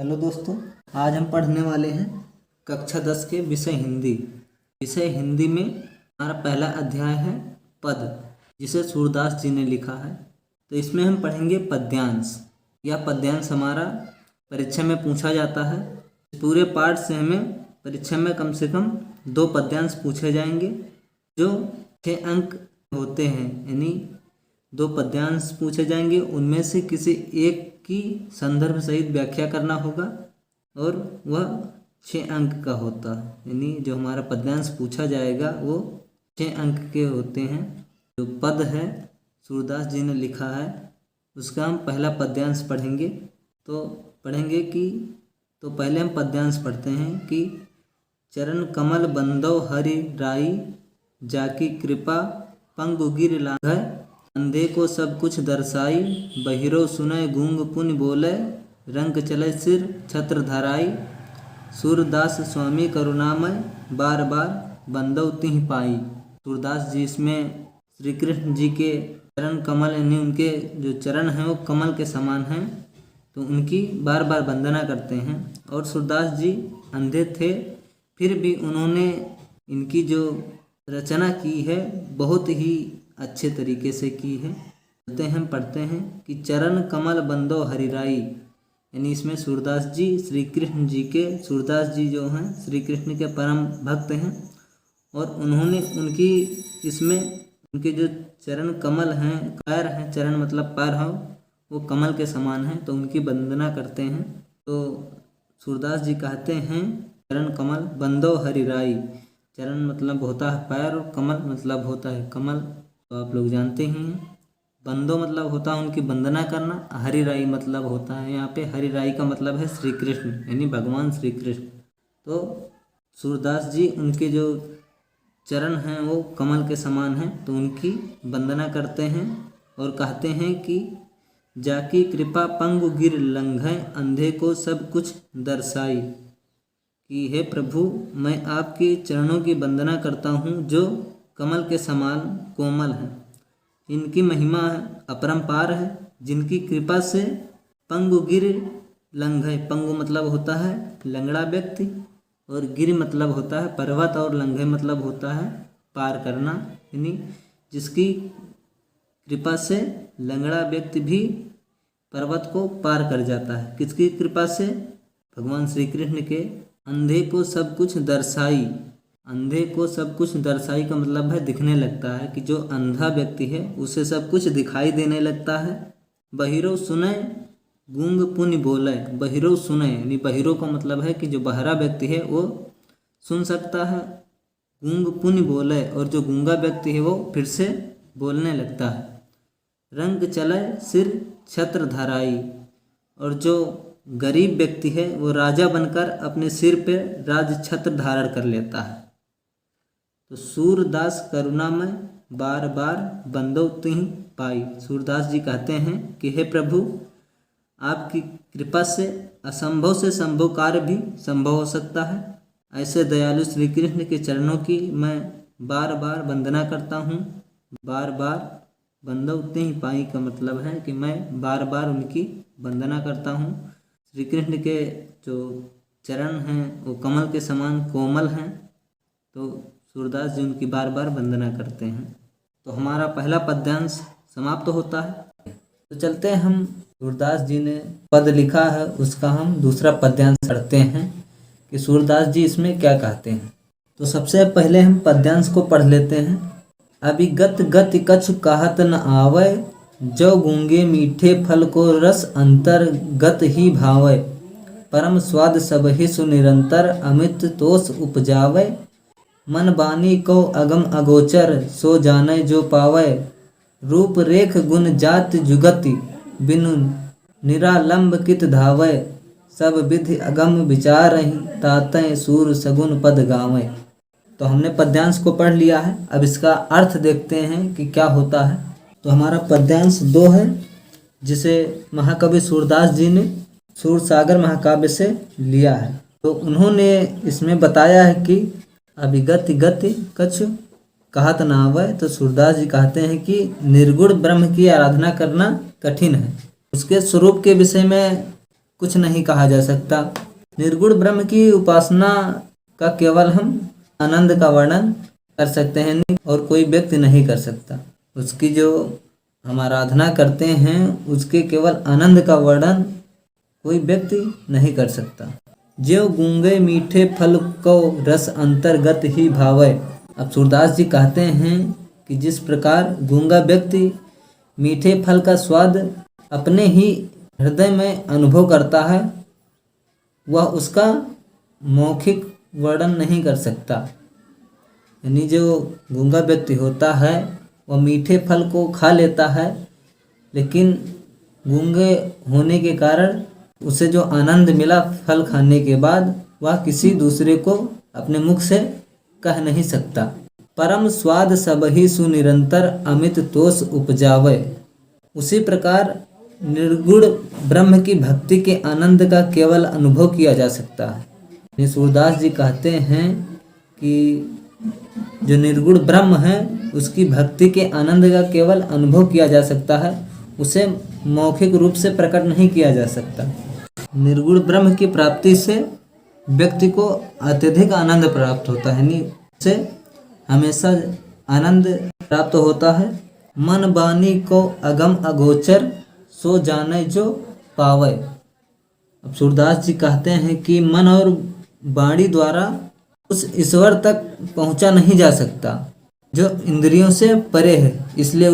Hello दोस्तों, आज हम पढ़ने वाले हैं कक्षा 10 के विषय हिंदी। विषय हिंदी में हमारा पहला अध्याय है पद, जिसे सूरदास जी ने लिखा है। तो इसमें हम पढ़ेंगे पद्यांश। यह पद्यांश हमारा परीक्षा में पूछा जाता है। पूरे पाठ से हमें परीक्षा में कम से कम 2 पद्यांश पूछे जाएंगे जो 6 अंक होते हैं, यानी 2 पद्यांश पूछे जाएंगे। उनमें से किसी एक की संदर्भ सहित व्याख्या करना होगा और वह 6 अंक का होता है, यानी जो हमारा पद्यांश पूछा जाएगा वो 6 अंक के होते हैं। जो पद है सूरदास जी ने लिखा है, उसका हम पहला पद्यांश पढ़ेंगे। तो पहले हम पद्यांश पढ़ते हैं कि चरण कमल बंदो हरि राई, जाकी कृपा पंगु गिर लांघै, अंधे को सब कुछ दर्शाई, बहिरो सुनय गूंग पुनि बोले, रंग चले सिर छत्र धराई, सूरदास स्वामी करुणामय, बार बार बंदौ तिहि पाई। सूरदास जी इसमें श्री कृष्ण जी के चरण कमल, यानी उनके जो चरण हैं वो कमल के समान हैं, तो उनकी बार बार वंदना करते हैं। और सूरदास जी अंधे थे, फिर भी उन्होंने इनकी जो रचना की है बहुत ही अच्छे तरीके से की है। हम पढ़ते हैं कि चरण कमल बंदो हरिराई, यानी इसमें सूरदास जी श्री कृष्ण जी के, सूरदास जी जो हैं श्री कृष्ण के परम भक्त हैं, और उन्होंने उनके जो चरण कमल हैं, पैर हैं, चरण मतलब पैर हो, वो कमल के समान हैं, तो उनकी वंदना करते हैं। तो सूरदास जी कहते हैं चरण कमल बंदो हरिराई, चरण मतलब होता है पैर और कमल मतलब होता है कमल, तो आप लोग जानते ही हैं। बंदो मतलब होता है उनकी वंदना करना, हरिराई मतलब होता है, यहाँ पे हरिराई का मतलब है श्री कृष्ण, यानी भगवान श्री कृष्ण। तो सूरदास जी उनके जो चरण हैं वो कमल के समान हैं, तो उनकी वंदना करते हैं और कहते हैं कि जाकी कृपा पंगु गिर लंघै, अंधे को सब कुछ दर्शाई, कि हे प्रभु मैं आपके चरणों की वंदना करता हूँ जो कमल के समान कोमल हैं। इनकी महिमा अपरंपार है, जिनकी कृपा से पंगु गिर लंघै, पंगु मतलब होता है लंगड़ा व्यक्ति, और गिर मतलब होता है पर्वत, और लंघै मतलब होता है पार करना, यानी जिसकी कृपा से लंगड़ा व्यक्ति भी पर्वत को पार कर जाता है। किसकी कृपा से? भगवान श्री कृष्ण के। अंधे को सब कुछ दर्शाई, अंधे को सब कुछ दर्शाई का मतलब है दिखने लगता है, कि जो अंधा व्यक्ति है उसे सब कुछ दिखाई देने लगता है। बहिरो सुने गूंग पुनि बोले, बहिरो सुने यानी बहिरो का मतलब है कि जो बहरा व्यक्ति है वो सुन सकता है, गूंग पुनि बोले, और जो गूंगा व्यक्ति है वो फिर से बोलने लगता है। रंग चले सिर छत्र धराई, और जो गरीब व्यक्ति है वो राजा बनकर अपने सिर पे राज छत्र धारण कर लेता है। तो सूरदास करुणामय, बार बार बंदो तिहि पाई। सूरदास जी कहते हैं कि हे प्रभु आपकी कृपा से असंभव से संभव कार्य भी संभव हो सकता है। ऐसे दयालु श्री कृष्ण के चरणों की मैं बार बार वंदना करता हूँ। बार बार बंदो तिहि पाई का मतलब है कि मैं बार बार उनकी वंदना करता हूँ। श्री कृष्ण के जो चरण हैं वो कमल के समान कोमल हैं, तो सूरदास जी उनकी बार बार वंदना करते हैं। तो हमारा पहला पद्यांश समाप्त होता है। तो चलते हैं, हम सूरदास जी ने पद लिखा है उसका हम दूसरा पद्यांश पढ़ते हैं कि सूरदास जी इसमें क्या कहते हैं। तो सबसे पहले हम पद्यांश को पढ़ लेते हैं। अभिगत गति कछु कहत न आवे, जो गूंगे मीठे फल को रस अंतर गत ही भावे, परम स्वाद सब ही सुनिरंतर अमित तोष उपजावे, मन बानी को अगम अगोचर सो जाने जो पावे, रूप रेख गुण जाति जुगति बिनु निरालंब कित धावे, सब विधि अगम विचारहि तातै सूर सगुन पद गावे। तो हमने पद्यांश को पढ़ लिया है, अब इसका अर्थ देखते हैं कि क्या होता है। तो हमारा पद्यांश 2 है, जिसे महाकवि सूरदास जी ने सूरसागर महाकाव्य से लिया है। तो उन्होंने इसमें बताया है कि अभिगति गति कछु कहत न आवे, तो सूरदास जी कहते हैं कि निर्गुण ब्रह्म की आराधना करना कठिन है, उसके स्वरूप के विषय में कुछ नहीं कहा जा सकता। निर्गुण ब्रह्म की उपासना का केवल हम आनंद का वर्णन कर सकते हैं और कोई व्यक्ति नहीं कर सकता। उसकी जो हम आराधना करते हैं उसके केवल आनंद का वर्णन कोई व्यक्ति नहीं कर सकता। ज्यों गूंगे मीठे फल को रस अंतर्गत ही भावे। अब सूरदास जी कहते हैं कि जिस प्रकार गूंगा व्यक्ति मीठे फल का स्वाद अपने ही हृदय में अनुभव करता है, वह उसका मौखिक वर्णन नहीं कर सकता। यानी जो गूंगा व्यक्ति होता है वह मीठे फल को खा लेता है, लेकिन गूंगे होने के कारण उसे जो आनंद मिला फल खाने के बाद वह किसी दूसरे को अपने मुख से कह नहीं सकता। परम स्वाद सब ही सुनिरंतर अमित तोष उपजावे। उसी प्रकार निर्गुण ब्रह्म की भक्ति के आनंद का केवल अनुभव किया जा सकता है। सूरदास जी कहते हैं कि जो निर्गुण ब्रह्म है उसकी भक्ति के आनंद का केवल अनुभव किया जा सकता है, उसे मौखिक रूप से प्रकट नहीं किया जा सकता। निर्गुण ब्रह्म की प्राप्ति से व्यक्ति को अत्यधिक आनंद प्राप्त होता है, यानी उसे हमेशा आनंद प्राप्त होता है। मन बानी को अगम अगोचर सो जाने जो पावे। अब सूरदास जी कहते हैं कि मन और वाणी द्वारा उस ईश्वर तक पहुंचा नहीं जा सकता जो इंद्रियों से परे है, इसलिए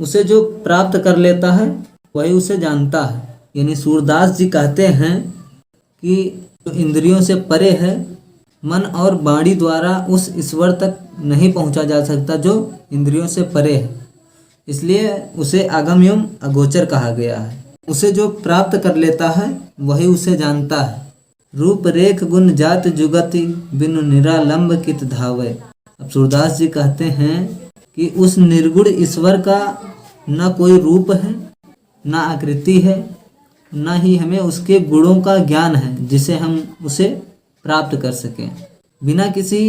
उसे जो प्राप्त कर लेता है वही उसे जानता है। यानी सूरदास जी कहते हैं कि जो इंद्रियों से परे है, मन और वाणी द्वारा उस ईश्वर तक नहीं पहुंचा जा सकता जो इंद्रियों से परे है, इसलिए उसे आगम एवं अगोचर कहा गया है। उसे जो प्राप्त कर लेता है वही उसे जानता है। रूप रेख गुण जात जुगति बिनु निरालंब कित धावे। अब सूरदास जी कहते हैं कि उस निर्गुण ईश्वर का न कोई रूप है, न आकृति है, न ही हमें उसके गुणों का ज्ञान है जिसे हम उसे प्राप्त कर सकें। बिना किसी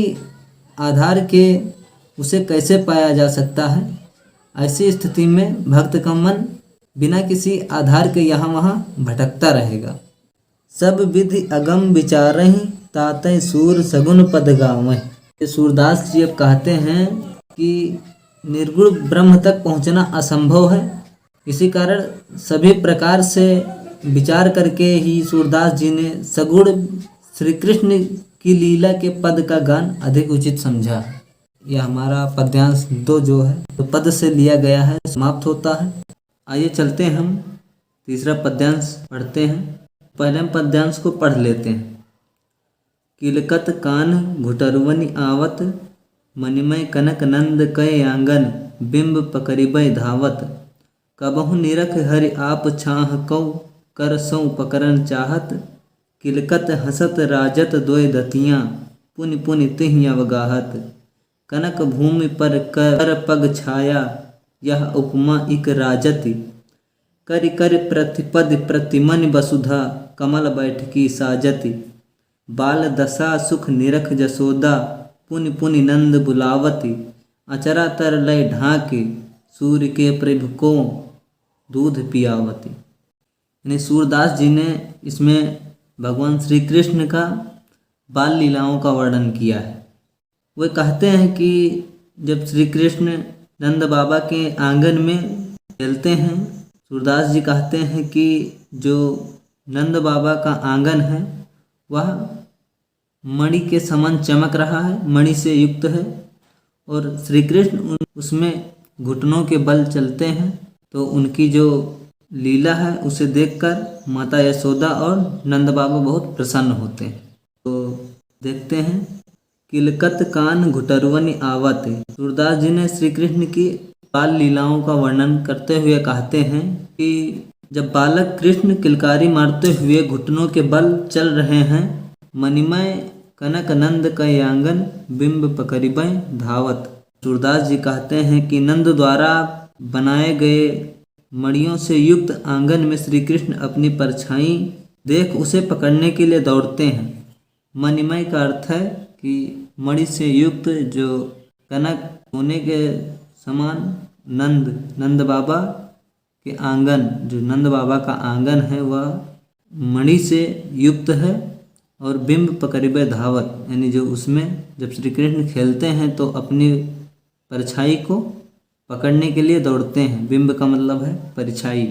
आधार के उसे कैसे पाया जा सकता है? ऐसी स्थिति में भक्त का मन बिना किसी आधार के यहाँ वहाँ भटकता रहेगा। सब विधि अगम विचारहि तातै सूर सगुन पद गावै। सूरदास जी अब कहते हैं कि निर्गुण ब्रह्म तक पहुँचना असंभव है, इसी कारण सभी प्रकार से विचार करके ही सूरदास जी ने सगुण श्री कृष्ण की लीला के पद का गान अधिक उचित समझा। यह हमारा पद्यांश 2 जो है तो पद से लिया गया है, समाप्त होता है। आइए चलते हैं, हम तीसरा पद्यांश पढ़ते हैं। पहले हम पद्यांश को पढ़ लेते हैं। किलकत कान घुटरवनि आवत मणिमय कनक नंद कय आंगन बिंब पकड़िबै धावत। कबहु निरख हरि आप छाह कौ कर सौ पकड़न चाहत। किलकत हसत राजत दोय दतियाँ पुनि पुनि तिहि अवगाहत। कनक भूमि पर कर पग छाया यह उपमा इक राजति। करि करि प्रतिपद प्रतिमन वसुधा कमल बैठकी साजति। बाल दशा सुख निरख जसोदा पुनि पुनि नंद बुलावती। अचरा तर लय ढाके सूर्य के प्रभ को दूध पियावती। यानी सूरदास जी ने इसमें भगवान श्री कृष्ण का बाल लीलाओं का वर्णन किया है। वे कहते हैं कि जब श्री कृष्ण नंद बाबा के आंगन में खेलते हैं, सूरदास जी कहते हैं कि जो नंद बाबा का आंगन है वह मणि के समान चमक रहा है, मणि से युक्त है, और श्री कृष्ण उसमें घुटनों के बल चलते हैं। तो उनकी जो लीला है उसे देखकर माता यशोदा और नंद बाबा बहुत प्रसन्न होते हैं। तो देखते हैं, किलकत कान घुटरवनि आवत। सूरदास जी ने श्री कृष्ण की बाल लीलाओं का वर्णन करते हुए कहते हैं कि जब बालक कृष्ण किलकारी मारते हुए घुटनों के बल चल रहे हैं, मणिमय कनक नंद कय आंगन बिंब पकड़िबै धावत। सूरदास जी कहते हैं कि नंद द्वारा बनाए गए मणियों से युक्त आंगन में श्री कृष्ण अपनी परछाई देख उसे पकड़ने के लिए दौड़ते हैं। मणिमय का अर्थ है कि मणि से युक्त जो कनक होने के समान नंद बाबा के आंगन, जो नंद बाबा का आंगन है वह मणि से युक्त है और बिंब पकड़िबे धावत, यानी जो उसमें जब श्री कृष्ण खेलते हैं तो अपनी परछाई को पकड़ने के लिए दौड़ते हैं। बिंब का मतलब है परछाई।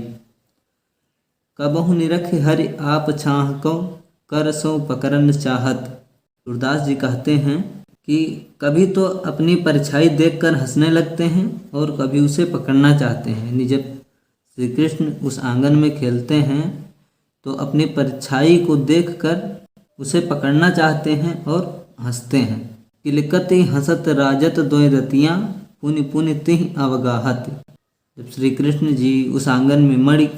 कबहु निरख हरि आप छाह को, कर सो पकड़न चाहत। सूरदास जी कहते हैं कि कभी तो अपनी परछाई देखकर हंसने लगते हैं और कभी उसे पकड़ना चाहते हैं। यानी जब श्री कृष्ण उस आंगन में खेलते हैं तो अपनी परछाई को देखकर उसे पकड़ना चाहते हैं और हंसते हैं। किलकति हंसत राजत दोय रतियाँ, पुनि पुनि तिह अवगाहत। जब श्री कृष्ण जी उस आंगन में मणि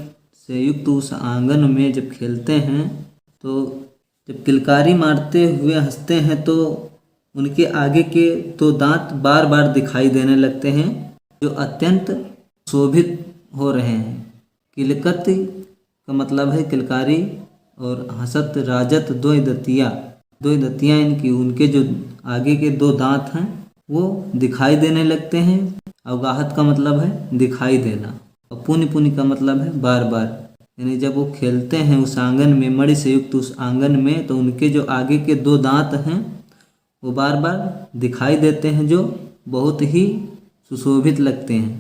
से युक्त उस आंगन में जब खेलते हैं तो जब किलकारी मारते हुए हंसते हैं तो उनके आगे के दो दांत बार बार दिखाई देने लगते हैं जो अत्यंत शोभित हो रहे हैं। किलकति का मतलब है किलकारी और हंसत राजत दोय दतिया, दोय दतिया इनकी उनके जो आगे के दो दांत हैं वो दिखाई देने लगते हैं। अवगाहत का मतलब है दिखाई देना और पुनि पुनि का मतलब है बार बार। यानी जब वो खेलते हैं उस आंगन में, मणि से युक्त उस आंगन में, तो उनके जो आगे के दो दांत हैं वो बार बार दिखाई देते हैं जो बहुत ही सुशोभित लगते हैं।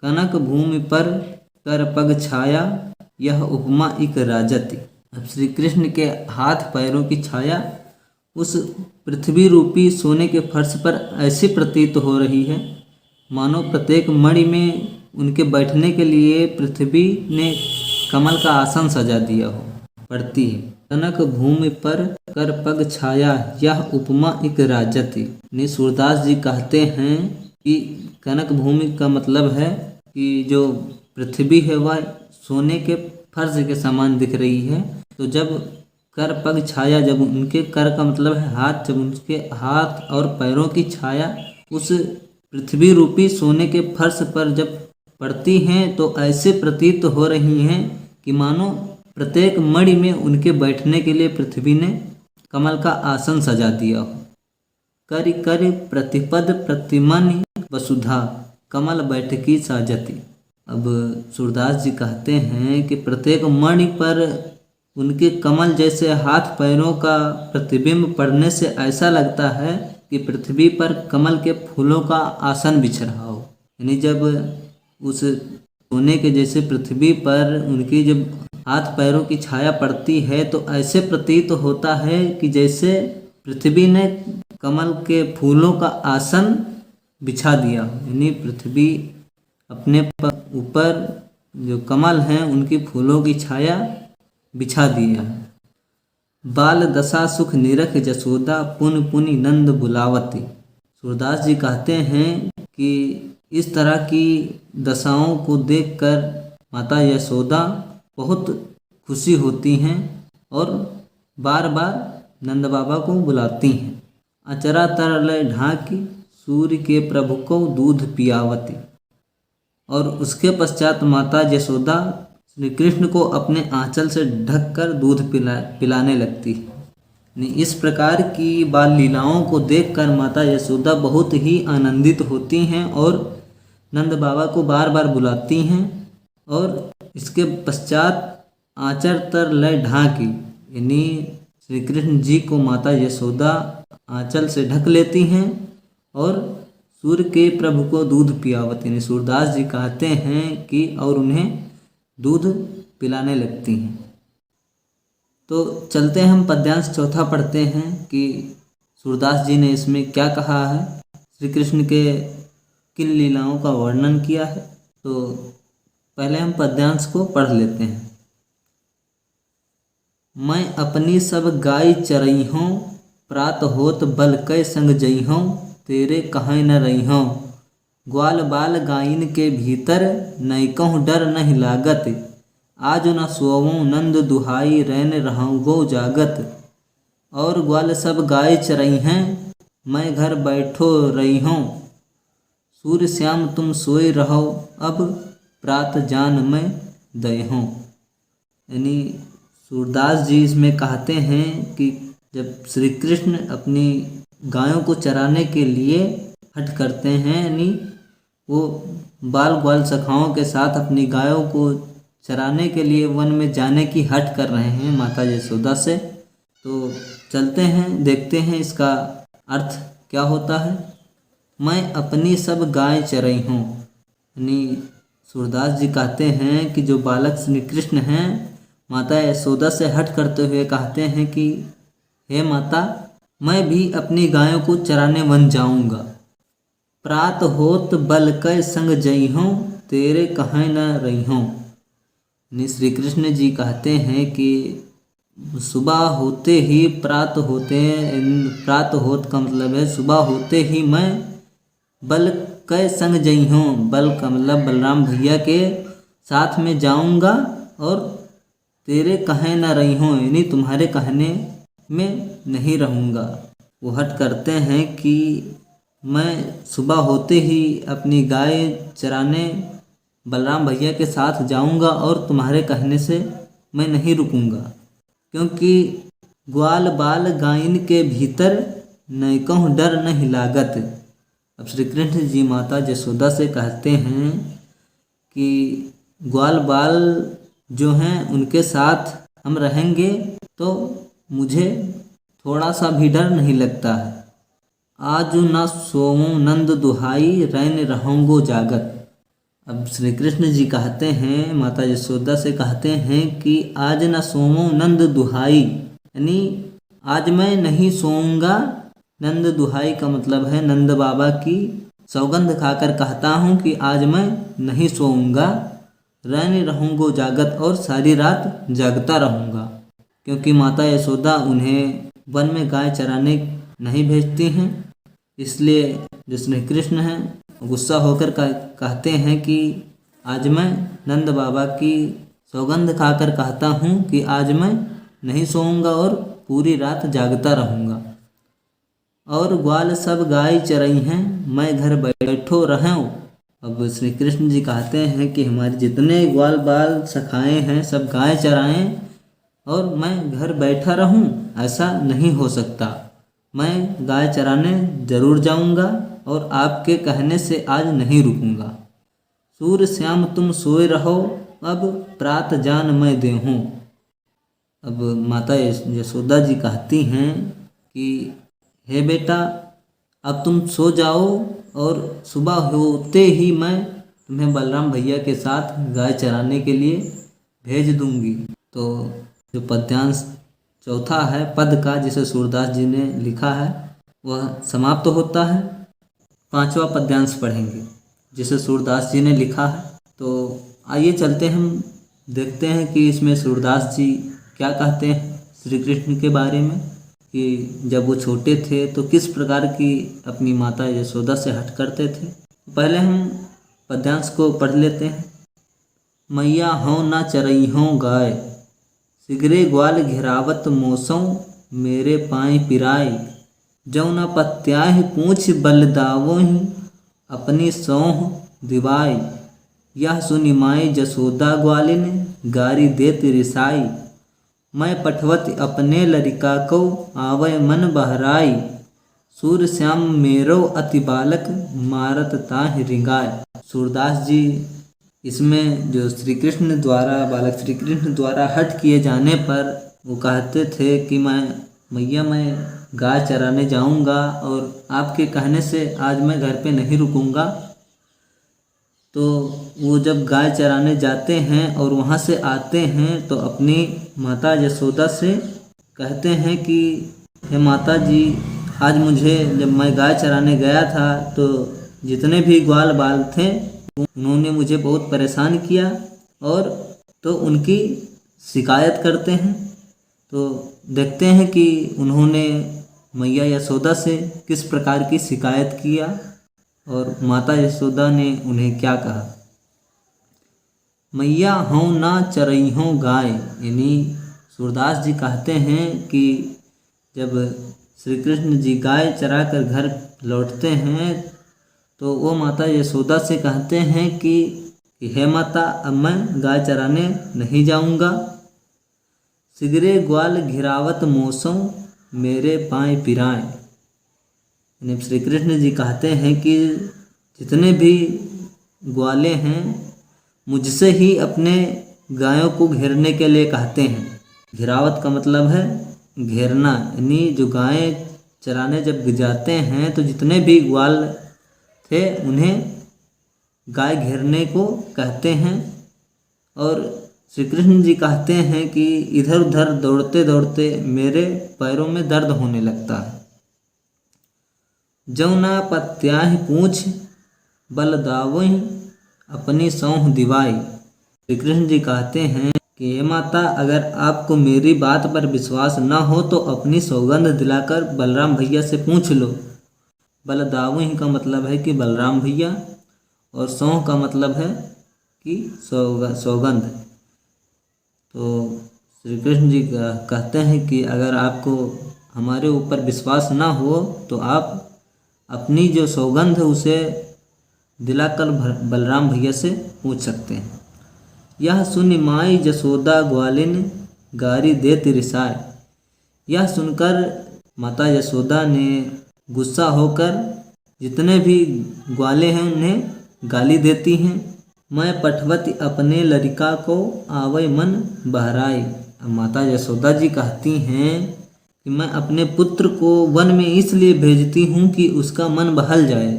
कनक भूमि पर कर पग छाया, यह उपमा इक राजति। अब श्री कृष्ण के हाथ पैरों की छाया उस पृथ्वी रूपी सोने के फर्श पर ऐसी प्रतीत हो रही है मानो प्रत्येक मणि में उनके बैठने के लिए पृथ्वी ने कमल का आसन सजा दिया हो पड़ती है। कनक भूमि पर कर पग छाया, यह उपमा इक राजति। ने सूरदास जी कहते हैं कि कनक भूमि का मतलब है कि जो पृथ्वी है वह सोने के फर्श के समान दिख रही है। तो जब कर पग छाया, जब उनके कर का मतलब है हाथ, जब उनके हाथ और पैरों की छाया उस पृथ्वी रूपी सोने के फर्श पर जब पड़ती हैं तो ऐसे प्रतीत हो रही हैं कि मानो प्रत्येक मणि में उनके बैठने के लिए पृथ्वी ने कमल का आसन सजा दिया हो। करि करि प्रतिपद प्रतिमनि वसुधा, कमल बैठकी साजति। अब सूरदास जी कहते हैं कि प्रत्येक मणि पर उनके कमल जैसे हाथ पैरों का प्रतिबिंब पड़ने से ऐसा लगता है कि पृथ्वी पर कमल के फूलों का आसन बिछ रहा हो। यानी जब उस सोने के जैसे पृथ्वी पर उनकी जब हाथ पैरों की छाया पड़ती है तो ऐसे प्रतीत होता है कि जैसे पृथ्वी ने कमल के फूलों का आसन बिछा दिया। यानी पृथ्वी अपने ऊपर जो कमल हैं उनकी फूलों की छाया बिछा दिया है। बाल दशा सुख निरख जसोदा, पुन पुनि नंद बुलावती। सूरदास जी कहते हैं कि इस तरह की दशाओं को देखकर माता यशोदा बहुत खुशी होती हैं और बार बार नंद बाबा को बुलाती हैं। अचरा तरलय ढाकी, सूर्य के प्रभु को दूध पियावती। और उसके पश्चात माता यशोदा श्री कृष्ण को अपने आंचल से ढककर दूध पिलाने लगती है। इस प्रकार की बाल लीलाओं को देखकर माता यशोदा बहुत ही आनंदित होती हैं और नंद बाबा को बार बार बुलाती हैं और इसके पश्चात आंचल तर लय ढाकी, यानी श्री कृष्ण जी को माता यशोदा आंचल से ढक लेती हैं और सूर्य के प्रभु को दूध पियावती। यानी सूरदास जी कहते हैं कि और उन्हें दूध पिलाने लगती हैं। तो चलते हम पद्यांश चौथा पढ़ते हैं कि सूरदास जी ने इसमें क्या कहा है, श्री कृष्ण के किन लीलाओं का वर्णन किया है। तो पहले हम पद्यांश को पढ़ लेते हैं। मैं अपनी सब गाय चरई हूँ, प्रात होत बल कै संग जई हूँ, तेरे कहीं न रही हूँ। ग्वाल बाल गायन के भीतर, नहीं कहूँ डर नहीं लागत, आज न सोऊँ नंद दुहाई, रैन रहूँ गो जागत। और ग्वाल सब गाय चरई हैं, मैं घर बैठो रही हूँ, सूर्य श्याम तुम सोए रहो, अब प्रात जान मैं दय हूँ। यानी सूरदास जी इसमें कहते हैं कि जब श्री कृष्ण अपनी गायों को चराने के लिए हट करते हैं, यानी वो बाल ग्वाल सखाओं के साथ अपनी गायों को चराने के लिए वन में जाने की हट कर रहे हैं माता यशोदा से। तो चलते हैं, देखते हैं इसका अर्थ क्या होता है। मैं अपनी सब गाय चराई हूँ, यानी सूरदास जी कहते हैं कि जो बालक श्री कृष्ण हैं माता यशोदा से हट करते हुए कहते हैं कि हे माता, मैं भी अपनी गायों को चराने वन जाऊंगा। प्रात होत बल कै संग जई हूँ, तेरे कहाँ न रही हूँ। यानी श्री कृष्ण जी कहते हैं कि सुबह होते ही प्रात होत का मतलब है सुबह होते ही मैं बल कै संग जई हूँ, बल का मतलब बलराम भैया के साथ में जाऊंगा और तेरे कहे न रही हूँ, यानी तुम्हारे कहने में नहीं रहूँगा। वो हट करते हैं कि मैं सुबह होते ही अपनी गाय चराने बलराम भैया के साथ जाऊंगा और तुम्हारे कहने से मैं नहीं रुकूंगा, क्योंकि ग्वाल बाल गायन के भीतर नैकहु डर नहीं लागत। अब श्री कृष्ण जी माता यशोदा से कहते हैं कि ग्वाल बाल जो हैं उनके साथ हम रहेंगे तो मुझे थोड़ा सा भी डर नहीं लगता है। आज न सोऊं नंद दुहाई, रैन रहूंगो जागत। अब श्री कृष्ण जी कहते हैं माता यशोदा से कहते हैं कि आज न सोऊं नंद दुहाई, यानी आज मैं नहीं सोऊंगा। नंद दुहाई का मतलब है नंद बाबा की सौगंध खाकर कहता हूँ कि आज मैं नहीं सोऊंगा। रैन रहूंगो जागत, और सारी रात जागता रहूँगा, क्योंकि माता यशोदा उन्हें वन में गाय चराने नहीं भेजती हैं। इसलिए जो श्री कृष्ण हैं गुस्सा होकर कहते हैं कि आज मैं नंद बाबा की सौगंध खाकर कहता हूँ कि आज मैं नहीं सोऊंगा और पूरी रात जागता रहूँगा। और ग्वाल सब गाय चराई हैं, मैं घर बैठो रहूँ। अब श्री कृष्ण जी कहते हैं कि हमारे जितने ग्वाल बाल सखाए हैं सब गाय चराएं और मैं घर बैठा रहूं, ऐसा नहीं हो सकता। मैं गाय चराने जरूर जाऊंगा और आपके कहने से आज नहीं रुकूंगा। सूर्य श्याम तुम सोए रहो, अब प्रात जान मैं देहूँ। अब माता यशोदा जी कहती हैं कि हे बेटा, अब तुम सो जाओ और सुबह होते ही मैं तुम्हें बलराम भैया के साथ गाय चराने के लिए भेज दूंगी। तो जो पद्यांश चौथा है पद का जिसे सूरदास जी ने लिखा है वह समाप्त होता है। पांचवा पद्यांश पढ़ेंगे जिसे सूरदास जी ने लिखा है। तो आइए चलते हम देखते हैं कि इसमें सूरदास जी क्या कहते हैं श्री कृष्ण के बारे में, कि जब वो छोटे थे तो किस प्रकार की अपनी माता यशोदा से हट करते थे। पहले हम पद्यांश को पढ़ लेते हैं। मैया हों ना चरई हों गाय, सिगरे ग्वाल घिरावत मौसों, मेरे पाए पिराए। जौना पत्याह पूछ बल दावों, अपनी सौह दिवाई। यह सुनि माई जसोदा ग्वालिन, गारी देत रिसाई। मैं पठवत अपने लरिका को, आवय मन बहराई। सूर्य श्याम मेरो अति बालक, मारत ताहि रिंगाय। सूरदास जी इसमें जो श्री कृष्ण द्वारा बालक श्री कृष्ण द्वारा हट किए जाने पर वो कहते थे कि मैया मैं गाय चराने जाऊंगा और आपके कहने से आज मैं घर पे नहीं रुकूंगा। तो वो जब गाय चराने जाते हैं और वहाँ से आते हैं तो अपनी माता यशोदा से कहते हैं कि हे माता जी, आज मुझे जब मैं गाय चराने गया था तो जितने भी ग्वाल बाल थे उन्होंने मुझे बहुत परेशान किया, और तो उनकी शिकायत करते हैं। तो देखते हैं कि उन्होंने मैया यशोदा से किस प्रकार की शिकायत किया और माता यशोदा ने उन्हें क्या कहा। मैया हों ना चरई हों गाय, यानी सूरदास जी कहते हैं कि जब श्री कृष्ण जी गाय चरा कर घर लौटते हैं तो वो माता यशोदा से कहते हैं कि हे माता, अब मैं गाय चराने नहीं जाऊंगा। सिगरे ग्वाल घिरावत मौसों, मेरे पाए पिराए। यानी श्री कृष्ण जी कहते हैं कि जितने भी ग्वाले हैं मुझसे ही अपने गायों को घेरने के लिए कहते हैं। घिरावत का मतलब है घेरना, यानी जो गायें चराने जब जाते हैं तो जितने भी ग्वाल थे उन्हें गाय घेरने को कहते हैं। और श्री कृष्ण जी कहते हैं कि इधर उधर दौड़ते दौड़ते मेरे पैरों में दर्द होने लगता है। जौना पत्याहि पूछ बल दावहि अपनी सौंह दिवाई। श्री कृष्ण जी कहते हैं कि हे माता, अगर आपको मेरी बात पर विश्वास न हो तो अपनी सौगंध दिलाकर बलराम भैया से पूछ लो। बल दावहि का मतलब है कि बलराम भैया, और सौंह का मतलब है कि सौगंध। तो श्री कृष्ण जी कहते हैं कि अगर आपको हमारे ऊपर विश्वास ना हो तो आप अपनी जो सौगंध है उसे दिलाकर बलराम भैया से पूछ सकते हैं। यह सुनि माई जसोदा ग्वालिन गारी देत रिसाय। यह सुनकर माता यशोदा ने गुस्सा होकर जितने भी ग्वाले हैं उन्हें गाली देती हैं। मैं पठवती अपने लड़का को आवै मन बहराई। माता यशोदा जी कहती हैं कि मैं अपने पुत्र को वन में इसलिए भेजती हूँ कि उसका मन बहल जाए,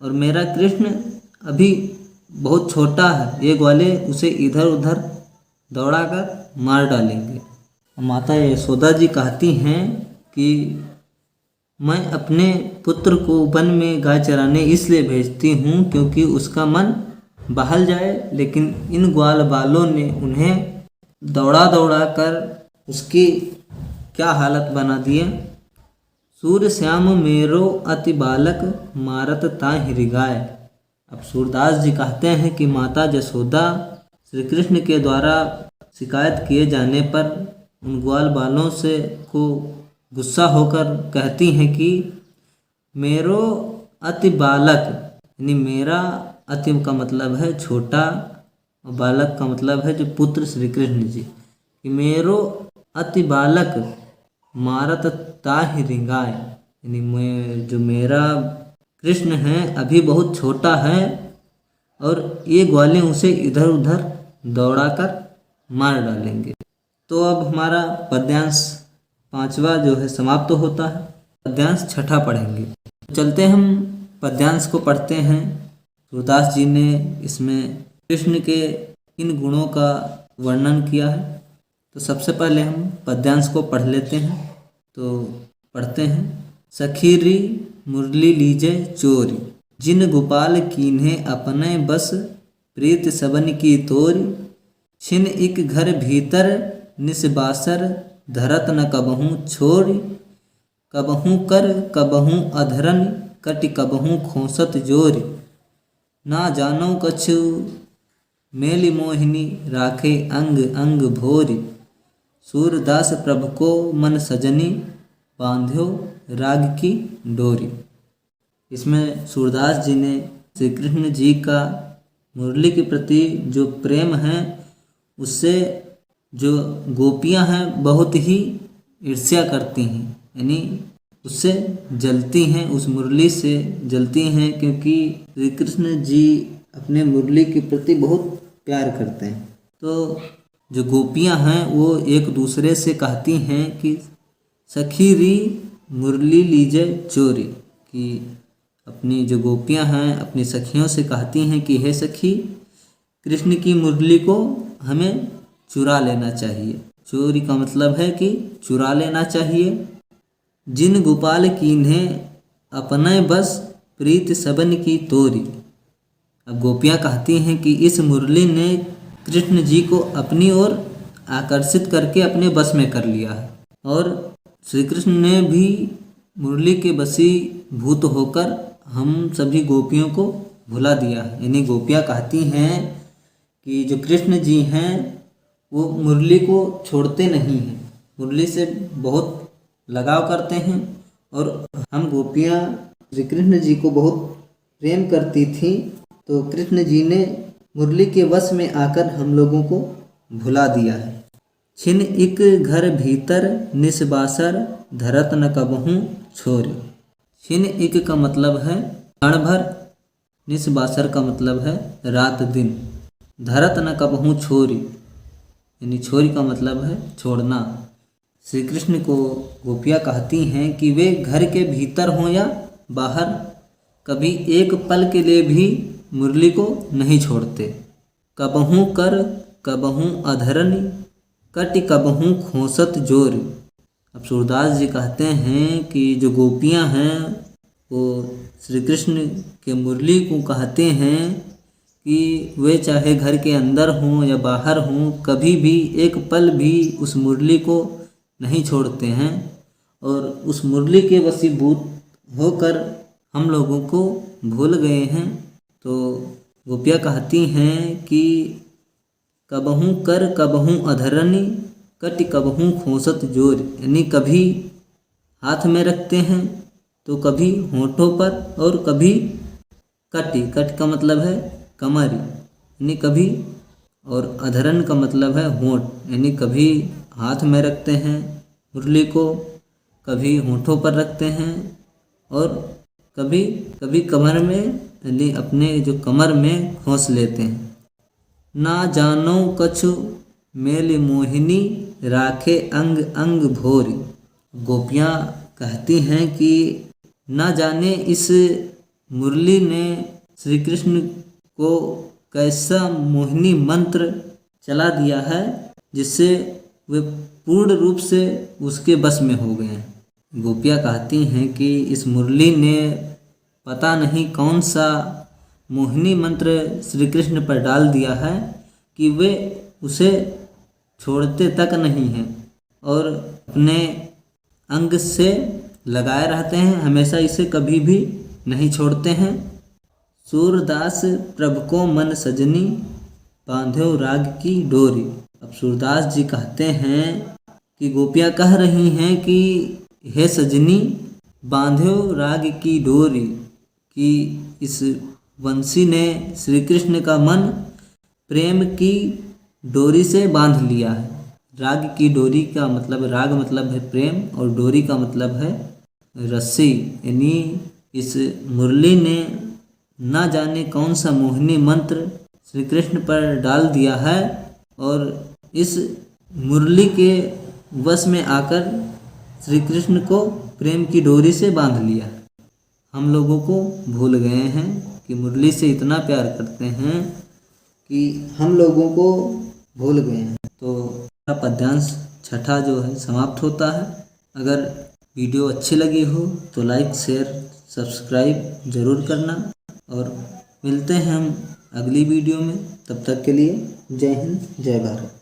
और मेरा कृष्ण अभी बहुत छोटा है, ये ग्वाले उसे इधर उधर दौड़ाकर मार डालेंगे। माता यशोदा जी कहती हैं कि मैं अपने पुत्र को वन में गाय चराने इसलिए भेजती हूँ क्योंकि उसका मन बहल जाए, लेकिन इन ग्वाल बालों ने उन्हें दौड़ा दौड़ा कर उसकी क्या हालत बना दिए। सूर्य श्याम मेरो अति बालक मारत ताहि रिगाय। अब सूरदास जी कहते हैं कि माता यशोदा श्री कृष्ण के द्वारा शिकायत किए जाने पर उन ग्वाल बालों से को गुस्सा होकर कहती हैं कि मेरो अति बालक, यानी मेरा अति का मतलब है छोटा, और बालक का मतलब है जो पुत्र श्री कृष्ण जी, कि मेरो अति बालक मारत ताहि रिंगाय, यानी जो मेरा कृष्ण है अभी बहुत छोटा है और ये ग्वाले उसे इधर उधर दौड़ाकर मार डालेंगे। तो अब हमारा पद्यांश 5वां जो है समाप्त होता है। पद्यांश 6ठा पढ़ेंगे। चलते हम पद्यांश को पढ़ते हैं। सूरदास जी ने इसमें कृष्ण के इन गुणों का वर्णन किया है। तो सबसे पहले हम पद्यांश को पढ़ लेते हैं। तो पढ़ते हैं। सखीरी मुरली लीजे चोरी, जिन गोपाल कीन्हे अपने बस, प्रीत सबन की तोरी, छिन एक घर भीतर निसबासर, धरत न कबहूँ छोरी, कबहूँ कर कबहूँ अधरन, कटि कबहूँ खोसत जोरी, ना जानो कछु मेली मोहिनी, राखे अंग अंग भोरी, सूरदास प्रभु को मन सजनी, बांध्यो राग की डोरी। इसमें सूरदास जी ने श्री कृष्ण जी का मुरली के प्रति जो प्रेम है उससे जो गोपियां हैं बहुत ही ईर्ष्या करती हैं, यानी उससे जलती हैं, उस मुरली से जलती हैं, क्योंकि श्री कृष्ण जी अपने मुरली के प्रति बहुत प्यार करते हैं। तो जो गोपियां हैं वो एक दूसरे से कहती हैं कि सखी री मुरली लीजे चोरी, कि अपनी जो गोपियां हैं अपनी सखियों से कहती हैं कि हे सखी, कृष्ण की मुरली को हमें चुरा लेना चाहिए। चोरी का मतलब है कि चुरा लेना चाहिए। जिन गोपाल कीन्हे अपने बस, प्रीत सबन की तोरी। अब गोपियां कहती हैं कि इस मुरली ने कृष्ण जी को अपनी ओर आकर्षित करके अपने बस में कर लिया है, और श्री कृष्ण ने भी मुरली के वशीभूत होकर हम सभी गोपियों को भुला दिया है। यानी गोपियाँ कहती हैं कि जो कृष्ण जी हैं वो मुरली को छोड़ते नहीं हैं, मुरली से बहुत लगाव करते हैं, और हम गोपियाँ श्री कृष्ण जी को बहुत प्रेम करती थी, तो कृष्ण जी ने मुरली के वश में आकर हम लोगों को भुला दिया है। छिन एक घर भीतर निसबासर, धरत न कबहूँ छोरी। छिन एक का मतलब है क्षण भर, निसबासर का मतलब है रात दिन, धरत न कबहूँ छोरी, यानी छोरी का मतलब है छोड़ना। श्री कृष्ण को गोपियाँ कहती हैं कि वे घर के भीतर हों या बाहर कभी एक पल के लिए भी मुरली को नहीं छोड़ते। कबहूँ कर कबहूँ अधरन कटि कबहूँ खोसत जोर। अब सूरदास जी कहते हैं कि जो गोपियाँ हैं वो श्री कृष्ण के मुरली को कहते हैं कि वे चाहे घर के अंदर हों या बाहर हों कभी भी एक पल भी उस मुरली को नहीं छोड़ते हैं और उस मुरली के वशीभूत होकर हम लोगों को भूल गए हैं। तो गोपियाँ कहती हैं कि कबहूँ कर कबहूँ अधरनी कटि कबहूँ खोसत जोर, यानी कभी हाथ में रखते हैं तो कभी होठों पर और कभी कट का मतलब है कमर यानी कभी, और अधरन का मतलब है होंठ यानी कभी हाथ में रखते हैं मुरली को, कभी होठों पर रखते हैं और कभी कभी कमर में यानी अपने जो कमर में खोस लेते हैं। ना जानो कछु मेल मोहिनी राखे अंग अंग भोरी। गोपियाँ कहती हैं कि ना जाने इस मुरली ने श्री कृष्ण को कैसा मोहिनी मंत्र चला दिया है जिससे वे पूर्ण रूप से उसके बस में हो गए हैं। गोपियाँ कहती हैं कि इस मुरली ने पता नहीं कौन सा मोहिनी मंत्र श्री कृष्ण पर डाल दिया है कि वे उसे छोड़ते तक नहीं हैं और अपने अंग से लगाए रहते हैं, हमेशा इसे कभी भी नहीं छोड़ते हैं। सूरदास प्रभु को मन सजनी बांध्यो राग की डोरी। अब सूरदास जी कहते हैं कि गोपियाँ कह रही हैं कि हे सजनी बांध्यो राग की डोरी, कि इस वंशी ने श्री कृष्ण का मन प्रेम की डोरी से बांध लिया है। राग की डोरी का मतलब, राग मतलब है प्रेम और डोरी का मतलब है रस्सी, यानी इस मुरली ने ना जाने कौन सा मोहिनी मंत्र श्री कृष्ण पर डाल दिया है और इस मुरली के वश में आकर श्री कृष्ण को प्रेम की डोरी से बांध लिया। हम लोगों को भूल गए हैं कि मुरली से इतना प्यार करते हैं कि हम लोगों को भूल गए हैं। तो पद्यांश छठा जो है समाप्त होता है। अगर वीडियो अच्छी लगी हो तो लाइक शेयर सब्सक्राइब ज़रूर करना और मिलते हैं हम अगली वीडियो में। तब तक के लिए जय हिंद जय भारत।